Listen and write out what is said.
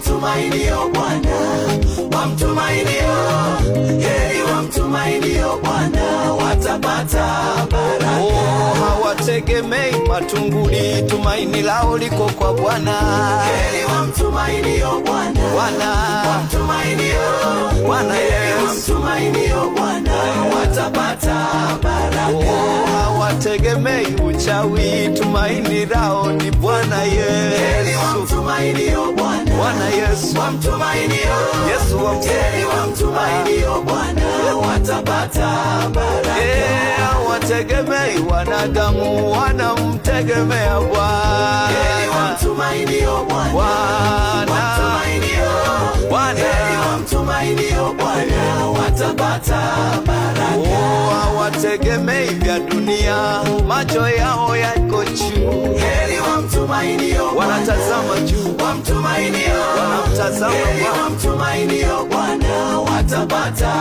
wamtumainio Bwana, wamtumainio, heri wamtumainio Bwana, watapata baraka. Oh, hawategemei matunguli, tumaini lao liko kwa Bwana. Heri wamtumainio Bwana, wamtumainio Bwana Yesu, wamtumainio Bwana, watapata baraka. Oh, hawategemei uchawi, tumaini lao ni Bwana Yesu. Heri wamtumainio Bwana, Bwana Yesu, wamtumainio Yesu, heri wamtumainio Bwana, watapata baraka. Hawategemei wanadamu, wanamtegemea Bwana. Heri wamtumainio Bwana, wamtumainio Bwana, heri wamtumainio Bwana, watapata baraka. Hawategemei vya dunia, macho yao yako juu. Heri wamtumainio Bwana, wanatazama juu, wamtumainio, wanamtazama Bwana. Heri wamtumainio Bwana, watapata